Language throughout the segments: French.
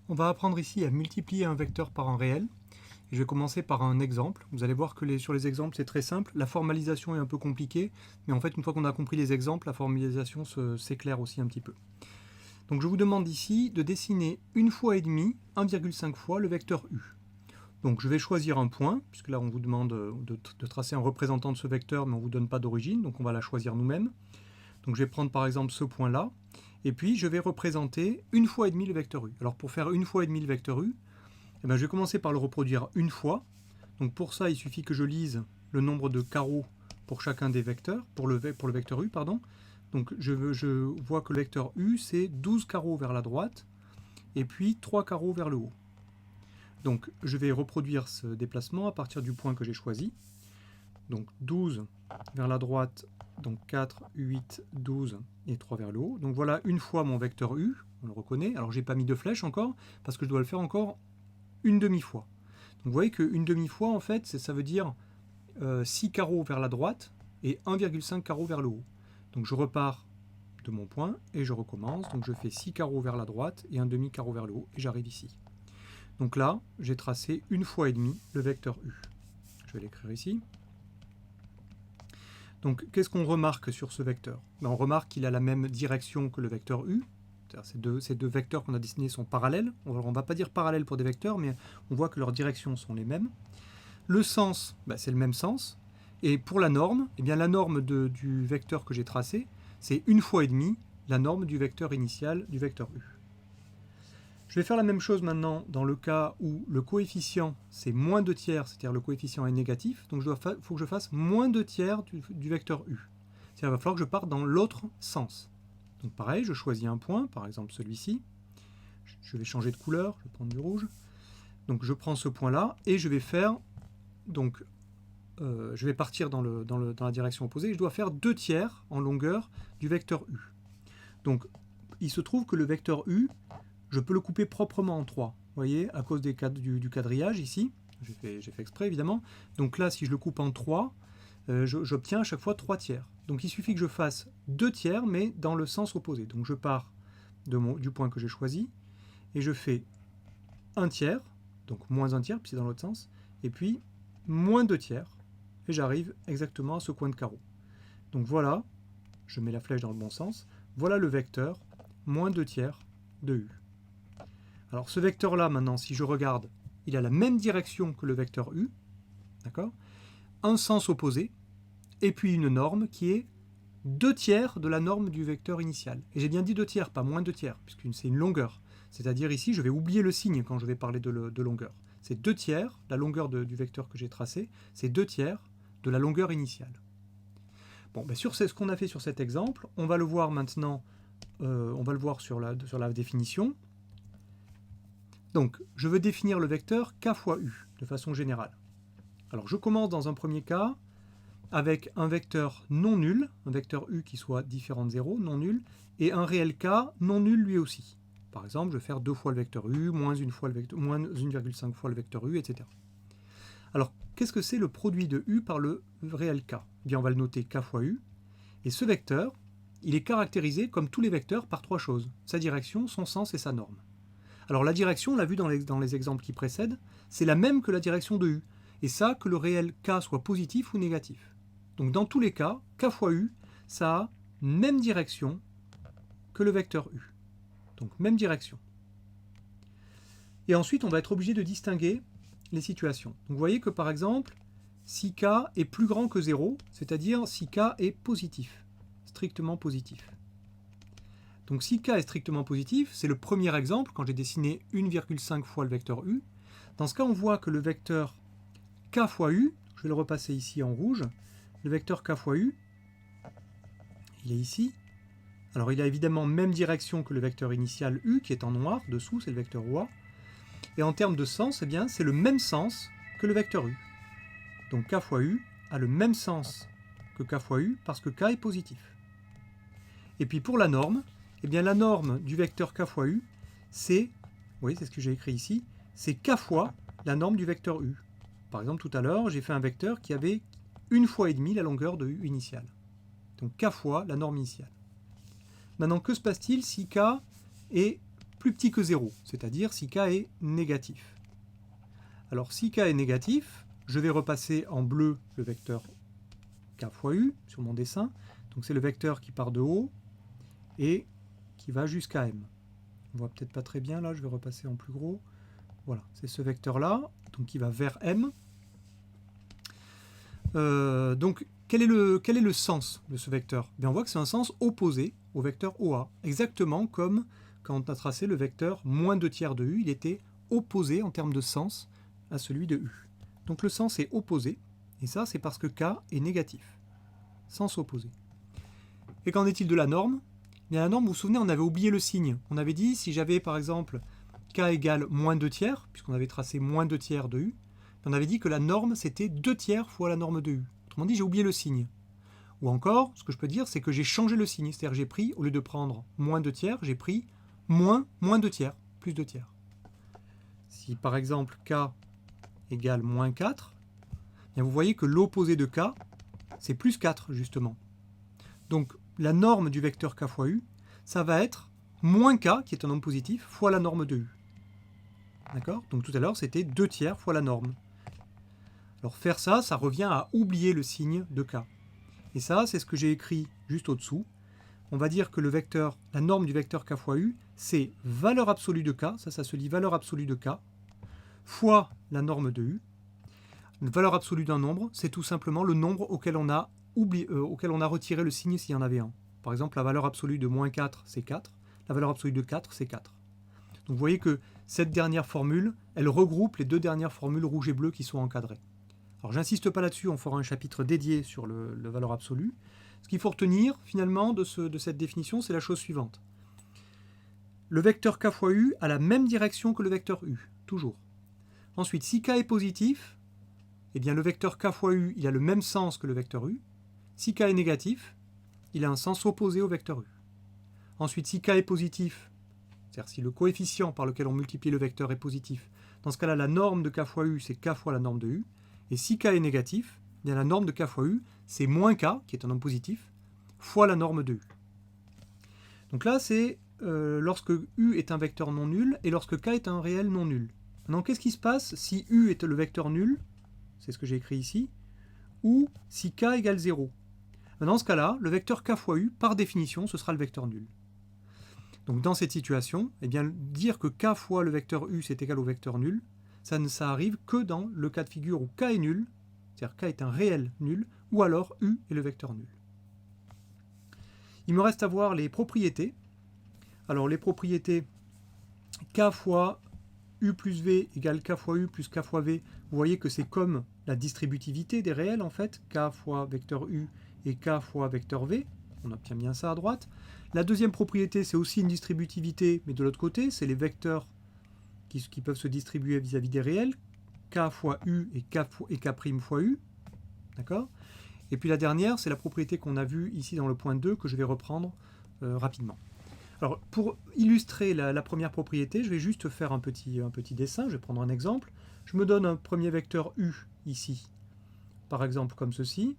On va apprendre ici à multiplier un vecteur par un réel. Et je vais commencer par un exemple. Vous allez voir que sur les exemples, c'est très simple. La formalisation est un peu compliquée, mais en fait, une fois qu'on a compris les exemples, la formalisation s'éclaire aussi un petit peu. Donc je vous demande ici de dessiner une fois et demi, 1,5 fois le vecteur u. Donc je vais choisir un point, puisque là on vous demande de tracer un représentant de ce vecteur, mais on ne vous donne pas d'origine, donc on va la choisir nous-mêmes. Donc je vais prendre par exemple ce point-là, et puis je vais représenter une fois et demi le vecteur u. Alors pour faire une fois et demi le vecteur u, eh bien, je vais commencer par le reproduire une fois. Donc pour ça, il suffit que je lise le nombre de carreaux pour chacun des vecteurs, pour le vecteur u, pardon. Donc je vois que le vecteur u, c'est 12 carreaux vers la droite, et puis 3 carreaux vers le haut. Donc je vais reproduire ce déplacement à partir du point que j'ai choisi. Donc 12 vers la droite, donc 4, 8, 12 et 3 vers le haut. Donc voilà une fois mon vecteur u, on le reconnaît. Alors j'ai pas mis de flèche encore, parce que je dois le faire encore une demi-fois. Donc vous voyez qu'une demi-fois, en fait, ça veut dire 6 carreaux vers la droite et 1,5 carreaux vers le haut. Donc je repars de mon point et je recommence. Donc je fais 6 carreaux vers la droite et un demi-carreau vers le haut et j'arrive ici. Donc là, j'ai tracé une fois et demi le vecteur u. Je vais l'écrire ici. Donc qu'est-ce qu'on remarque sur ce vecteur? On remarque qu'il a la même direction que le vecteur u. Ces deux vecteurs qu'on a dessinés sont parallèles. On ne va pas dire parallèles pour des vecteurs, mais on voit que leurs directions sont les mêmes. Le sens, c'est le même sens. Et pour la norme, eh bien, la norme du vecteur que j'ai tracé, c'est une fois et demi la norme du vecteur initial du vecteur u. Je vais faire la même chose maintenant dans le cas où le coefficient, c'est moins 2 tiers, c'est-à-dire le coefficient est négatif. Donc il faut que je fasse moins 2 tiers du vecteur u. C'est-à-dire qu'il va falloir que je parte dans l'autre sens. Donc pareil, je choisis un point, par exemple celui-ci. Je vais changer de couleur, je vais prendre du rouge. Donc je prends ce point-là et je vais faire, donc je vais partir dans la direction opposée et je dois faire 2 tiers en longueur du vecteur u. Donc il se trouve que le vecteur u, je peux le couper proprement en 3. Vous voyez, à cause du quadrillage ici, j'ai fait exprès évidemment. Donc là, si je le coupe en 3, j'obtiens à chaque fois 3 tiers. Donc il suffit que je fasse 2 tiers, mais dans le sens opposé. Donc je pars du point que j'ai choisi, et je fais 1 tiers, donc moins 1 tiers, puis c'est dans l'autre sens, et puis moins 2 tiers, et j'arrive exactement à ce coin de carreau. Donc voilà, je mets la flèche dans le bon sens, voilà le vecteur, moins 2 tiers de u. Alors ce vecteur-là, maintenant, si je regarde, il a la même direction que le vecteur u, d'accord? Un sens opposé, et puis une norme qui est 2 tiers de la norme du vecteur initial. Et j'ai bien dit 2 tiers, pas moins 2 tiers, puisque c'est une longueur. C'est-à-dire ici, je vais oublier le signe quand je vais parler de longueur. C'est 2 tiers, la longueur du vecteur que j'ai tracé, c'est 2 tiers de la longueur initiale. Bon, sur ce qu'on a fait sur cet exemple, on va le voir maintenant, on va le voir sur la définition. Donc, je veux définir le vecteur k fois u, de façon générale. Alors, je commence dans un premier cas avec un vecteur non nul, un vecteur u qui soit différent de 0, non nul, et un réel k non nul lui aussi. Par exemple, je vais faire 2 fois le vecteur u, moins 1,5 fois le vecteur u, etc. Alors, qu'est-ce que c'est le produit de u par le réel k? Eh bien, on va le noter k fois u, et ce vecteur, il est caractérisé comme tous les vecteurs par 3 choses: sa direction, son sens et sa norme. Alors la direction, on l'a vu dans les exemples qui précèdent, c'est la même que la direction de u, et ça, que le réel k soit positif ou négatif. Donc dans tous les cas, k fois u, ça a même direction que le vecteur u. Donc même direction. Et ensuite, on va être obligé de distinguer les situations. Donc vous voyez que par exemple, si k est plus grand que 0, c'est-à-dire si k est positif, strictement positif. Donc si k est strictement positif, c'est le premier exemple, quand j'ai dessiné 1,5 fois le vecteur u. Dans ce cas, on voit que le vecteur k fois u, je vais le repasser ici en rouge, le vecteur k fois u, il est ici. Alors il a évidemment même direction que le vecteur initial u, qui est en noir, dessous, c'est le vecteur oa. Et en termes de sens, eh bien, c'est le même sens que le vecteur u. Donc k fois u a le même sens que k fois u, parce que k est positif. Et puis pour la norme, eh bien la norme du vecteur k fois u, c'est, oui, c'est ce que j'ai écrit ici, c'est k fois la norme du vecteur u. Par exemple, tout à l'heure, j'ai fait un vecteur qui avait une fois et demi la longueur de u initiale. Donc k fois la norme initiale. Maintenant, que se passe-t-il si k est plus petit que 0, c'est-à-dire si k est négatif. Alors si k est négatif, je vais repasser en bleu le vecteur k fois u sur mon dessin. Donc c'est le vecteur qui part de haut et qui va jusqu'à m. On voit peut-être pas très bien là, je vais repasser en plus gros. Voilà, c'est ce vecteur-là, donc qui va vers m. Donc quel est le sens de ce vecteur? Bien, on voit que c'est un sens opposé au vecteur OA, exactement comme quand on a tracé le vecteur moins 2 tiers de u, il était opposé en termes de sens à celui de u. Donc le sens est opposé, et ça c'est parce que k est négatif. Sens opposé. Et qu'en est-il de la norme? Bien, la norme, vous vous souvenez, on avait oublié le signe. On avait dit, si j'avais par exemple k égale moins 2 tiers, puisqu'on avait tracé moins 2 tiers de u, on avait dit que la norme c'était 2 tiers fois la norme de u. Autrement dit, j'ai oublié le signe. Ou encore, ce que je peux dire, c'est que j'ai changé le signe. C'est-à-dire que j'ai pris, au lieu de prendre moins 2 tiers, j'ai pris moins 2 tiers, plus 2 tiers. Si par exemple k égale moins 4, bien vous voyez que l'opposé de k, c'est plus 4 justement. Donc la norme du vecteur k fois u, ça va être moins k, qui est un nombre positif, fois la norme de u. D'accord? Donc tout à l'heure, c'était 2 tiers fois la norme. Alors faire ça, ça revient à oublier le signe de k. Et ça, c'est ce que j'ai écrit juste au-dessous. On va dire que le vecteur, la norme du vecteur k fois u, c'est valeur absolue de k, ça se lit valeur absolue de k, fois la norme de u. Une valeur absolue d'un nombre, c'est tout simplement le nombre auquel on a retiré le signe s'il y en avait un. Par exemple, la valeur absolue de moins 4, c'est 4. La valeur absolue de 4, c'est 4. Donc vous voyez que cette dernière formule, elle regroupe les deux dernières formules rouge et bleu qui sont encadrées. Alors j'insiste pas là-dessus, on fera un chapitre dédié sur le valeur absolue. Ce qu'il faut retenir finalement de cette définition, c'est la chose suivante. Le vecteur k fois u a la même direction que le vecteur u, toujours. Ensuite, si k est positif, eh bien le vecteur k fois u, il a le même sens que le vecteur u. Si k est négatif, il a un sens opposé au vecteur u. Ensuite, si k est positif, c'est-à-dire si le coefficient par lequel on multiplie le vecteur est positif, dans ce cas-là, la norme de k fois u, c'est k fois la norme de u. Et si k est négatif, eh bien la norme de k fois u, c'est moins k, qui est un nombre positif, fois la norme de u. Donc là, c'est lorsque u est un vecteur non nul et lorsque k est un réel non nul. Maintenant, qu'est-ce qui se passe si u est le vecteur nul, c'est ce que j'ai écrit ici, ou si k égale 0? Dans ce cas-là, le vecteur k fois u, par définition, ce sera le vecteur nul. Donc dans cette situation, eh bien, dire que k fois le vecteur u, c'est égal au vecteur nul, ça arrive que dans le cas de figure où k est nul, c'est-à-dire k est un réel nul, ou alors u est le vecteur nul. Il me reste à voir les propriétés. Alors les propriétés, k fois u plus v égale k fois u plus k fois v, vous voyez que c'est comme la distributivité des réels en fait, k fois vecteur u et k fois vecteur v, on obtient bien ça à droite. La deuxième propriété, c'est aussi une distributivité, mais de l'autre côté, c'est les vecteurs qui peuvent se distribuer vis-à-vis des réels, k fois u et k' fois u, d'accord? Et puis la dernière, c'est la propriété qu'on a vue ici dans le point 2, que je vais reprendre rapidement. Alors, pour illustrer la première propriété, je vais juste faire un petit dessin, je vais prendre un exemple. Je me donne un premier vecteur u ici, par exemple comme ceci,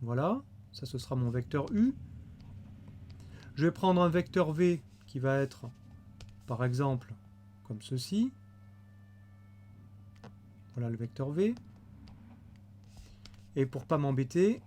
voilà, ça ce sera mon vecteur u. Je vais prendre un vecteur v qui va être, par exemple, comme ceci. Voilà le vecteur v. Et pour pas m'embêter,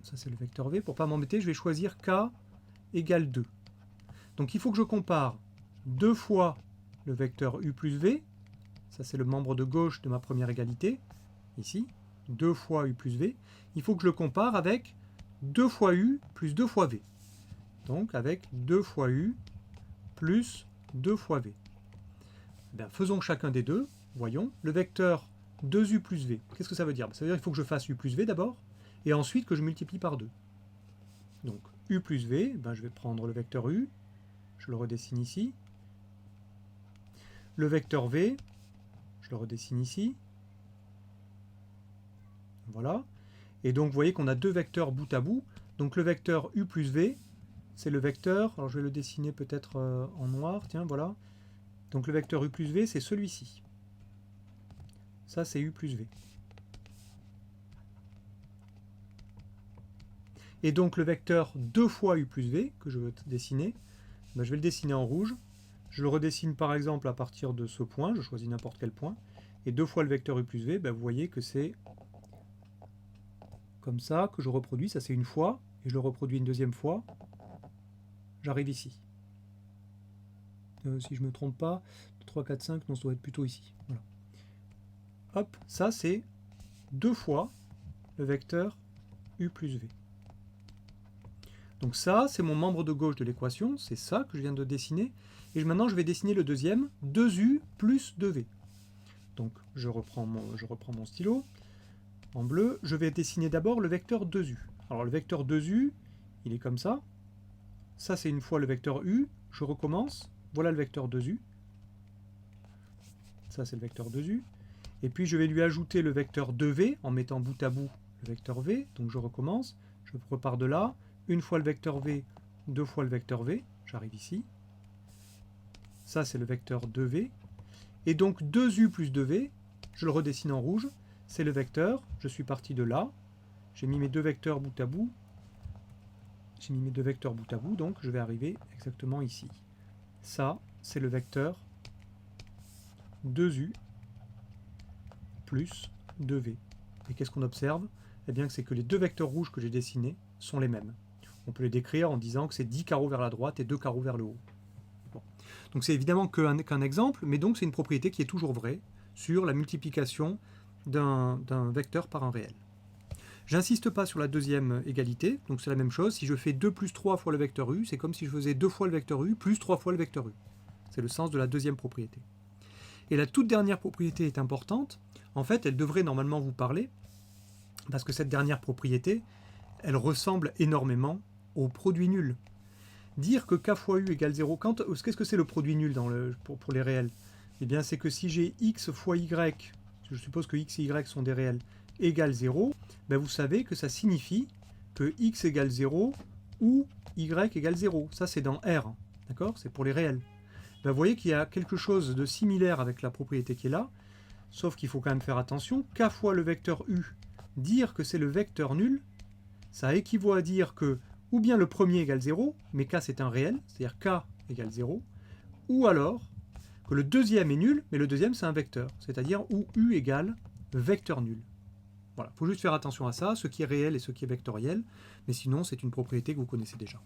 ça c'est le vecteur v, pour pas m'embêter, je vais choisir k égale 2. Donc il faut que je compare 2 fois le vecteur u plus v, ça c'est le membre de gauche de ma première égalité, ici, 2 fois u plus v. Il faut que je le compare avec 2 fois u plus 2 fois v. Donc avec 2 fois u plus 2 fois v. Bien, faisons chacun des deux. Voyons, le vecteur 2u plus v. Qu'est-ce que ça veut dire? Ça veut dire qu'il faut que je fasse u plus v d'abord, et ensuite que je multiplie par 2. Donc u plus v, ben, je vais prendre le vecteur u, je le redessine ici. Le vecteur v, je le redessine ici. Voilà. Et donc vous voyez qu'on a deux vecteurs bout à bout. Donc le vecteur u plus v, c'est le vecteur, alors je vais le dessiner peut-être en noir, tiens, voilà. Donc le vecteur u plus v, c'est celui-ci. Ça, c'est u plus v. Et donc le vecteur 2 fois u plus v, que je veux dessiner, ben, je vais le dessiner en rouge. Je le redessine par exemple à partir de ce point, je choisis n'importe quel point, et 2 fois le vecteur u plus v, ben vous voyez que c'est comme ça que je reproduis, ça c'est une fois, et je le reproduis une deuxième fois, j'arrive ici. Si je ne me trompe pas, 3, 4, 5, non, ça doit être plutôt ici. Voilà. Hop, ça c'est 2 fois le vecteur u plus v. Donc ça, c'est mon membre de gauche de l'équation, c'est ça que je viens de dessiner. Et maintenant, je vais dessiner le deuxième, 2u plus 2v. Donc je reprends mon stylo en bleu. Je vais dessiner d'abord le vecteur 2u. Alors le vecteur 2u, il est comme ça. Ça, c'est une fois le vecteur u. Je recommence. Voilà le vecteur 2u. Ça, c'est le vecteur 2u. Et puis, je vais lui ajouter le vecteur 2v en mettant bout à bout le vecteur v. Donc je recommence. Je repars de là. Une fois le vecteur v, 2 fois le vecteur v. J'arrive ici. Ça, c'est le vecteur 2v. Et donc 2u plus 2v, je le redessine en rouge, c'est le vecteur, je suis parti de là, j'ai mis mes deux vecteurs bout à bout, donc je vais arriver exactement ici. Ça, c'est le vecteur 2u plus 2v. Et qu'est-ce qu'on observe? Eh bien, c'est que les deux vecteurs rouges que j'ai dessinés sont les mêmes. On peut les décrire en disant que c'est 10 carreaux vers la droite et 2 carreaux vers le haut. Bon. Donc c'est évidemment qu'un exemple, mais donc c'est une propriété qui est toujours vraie sur la multiplication d'un vecteur par un réel. J'insiste pas sur la deuxième égalité, donc c'est la même chose. Si je fais 2 plus 3 fois le vecteur u, c'est comme si je faisais 2 fois le vecteur u plus 3 fois le vecteur u. C'est le sens de la deuxième propriété. Et la toute dernière propriété est importante. En fait, elle devrait normalement vous parler, parce que cette dernière propriété, elle ressemble énormément au produit nul. Dire que k fois u égale 0, qu'est-ce que c'est le produit nul pour les réels? Eh bien, c'est que si j'ai x fois y, je suppose que x et y sont des réels, égale 0, ben vous savez que ça signifie que x égale 0 ou y égale 0. Ça, c'est dans R, d'accord? C'est pour les réels. Ben, vous voyez qu'il y a quelque chose de similaire avec la propriété qui est là, sauf qu'il faut quand même faire attention. K fois le vecteur u, dire que c'est le vecteur nul, ça équivaut à dire que ou bien le premier égale 0, mais k c'est un réel, c'est-à-dire k égale 0, ou alors que le deuxième est nul, mais le deuxième c'est un vecteur, c'est-à-dire où u égale vecteur nul. Voilà, il faut juste faire attention à ça, ce qui est réel et ce qui est vectoriel, mais sinon c'est une propriété que vous connaissez déjà.